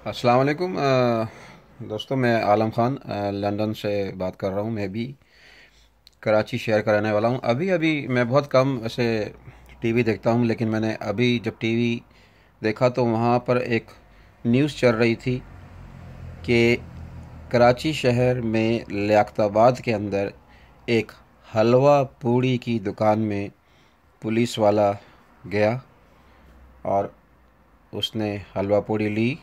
अस्सलाम वालेकुम दोस्तों, मैं आलम ख़ान लंदन से बात कर रहा हूँ। मैं भी कराची शहर का रहने वाला हूँ। अभी अभी मैं बहुत कम ऐसे टीवी देखता हूँ, लेकिन मैंने अभी जब टीवी देखा तो वहाँ पर एक न्यूज़ चल रही थी कि कराची शहर में लियाकताबाद के अंदर एक हलवा पूड़ी की दुकान में पुलिस वाला गया और उसने हलवा पूड़ी ली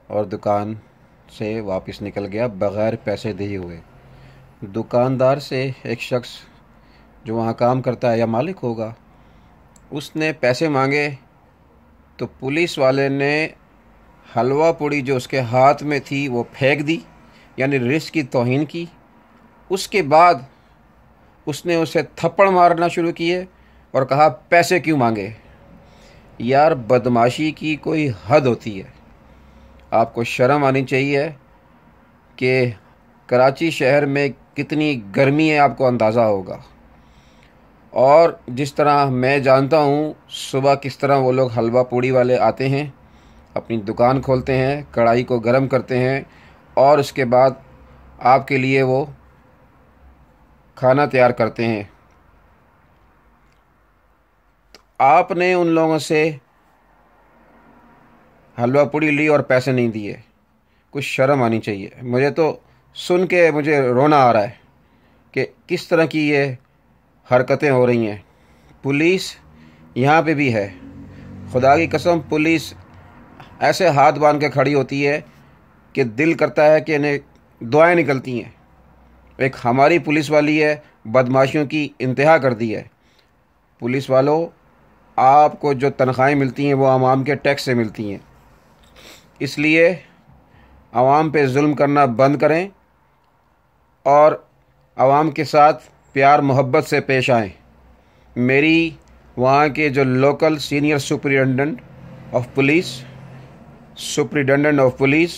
और दुकान से वापस निकल गया बग़ैर पैसे दिए हुए। दुकानदार से एक शख्स जो वहाँ काम करता है या मालिक होगा, उसने पैसे मांगे तो पुलिस वाले ने हलवा पूड़ी जो उसके हाथ में थी वो फेंक दी, यानी रिस्क की तौहीन की। उसके बाद उसने उसे थप्पड़ मारना शुरू किए और कहा पैसे क्यों मांगे। यार, बदमाशी की कोई हद होती है। आपको शर्म आनी चाहिए कि कराची शहर में कितनी गर्मी है, आपको अंदाज़ा होगा। और जिस तरह मैं जानता हूँ सुबह किस तरह वो लोग हलवा पूड़ी वाले आते हैं, अपनी दुकान खोलते हैं, कढ़ाई को गर्म करते हैं और उसके बाद आपके लिए वो खाना तैयार करते हैं। आपने उन लोगों से हलवा पूड़ी ली और पैसे नहीं दिए। कुछ शर्म आनी चाहिए। मुझे तो सुन के मुझे रोना आ रहा है कि किस तरह की ये हरकतें हो रही हैं। पुलिस यहाँ पे भी है। खुदा की कसम, पुलिस ऐसे हाथ बांध के खड़ी होती है कि दिल करता है कि इन्हें दुआएं निकलती हैं। एक हमारी पुलिस वाली है, बदमाशियों की इंतहा कर दी है। पुलिस वालों, आपको जो तनख्वाहें मिलती हैं वो आवाम के टैक्स से मिलती हैं, इसलिए आवाम पे जुल्म करना बंद करें और आवाम के साथ प्यार मोहब्बत से पेश आएँ। मेरी वहाँ के जो local senior superintendent of police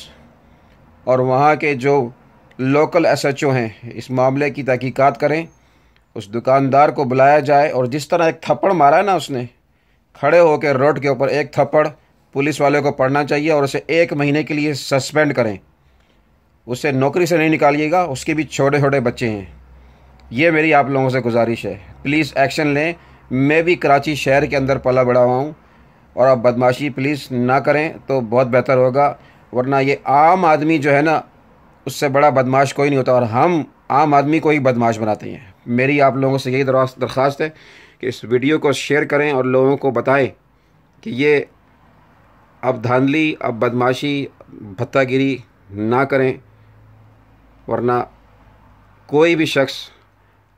और वहाँ के जो लोकल एसएचओ हैं, इस मामले की तहकीकात करें। उस दुकानदार को बुलाया जाए और जिस तरह एक थप्पड़ मारा है ना उसने, खड़े होकर रोड के ऊपर एक थप्पड़ पुलिस वाले को पड़ना चाहिए और उसे 1 महीने के लिए सस्पेंड करें। उसे नौकरी से नहीं निकालिएगा, उसके भी छोटे छोटे बच्चे हैं। ये मेरी आप लोगों से गुजारिश है, प्लीज़ एक्शन लें। मैं भी कराची शहर के अंदर पला बड़ा हुआ हूँ और आप बदमाशी प्लीज़ ना करें तो बहुत बेहतर होगा, वरना ये आम आदमी जो है ना, उससे बड़ा बदमाश कोई नहीं होता और हम आम आदमी को ही बदमाश बनाते हैं। मेरी आप लोगों से यही दरख्वास्त है कि इस वीडियो को शेयर करें और लोगों को बताएं कि ये अब धांधली, अब बदमाशी, भत्तागिरी ना करें, वरना कोई भी शख्स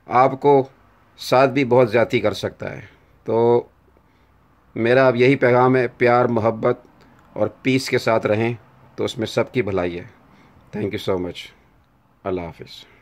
आपको साथ भी बहुत ज़्यादती कर सकता है। तो मेरा अब यही पैगाम है, प्यार मोहब्बत और पीस के साथ रहें तो उसमें सबकी भलाई है। Thank you so much. अल्लाह हाफिज़।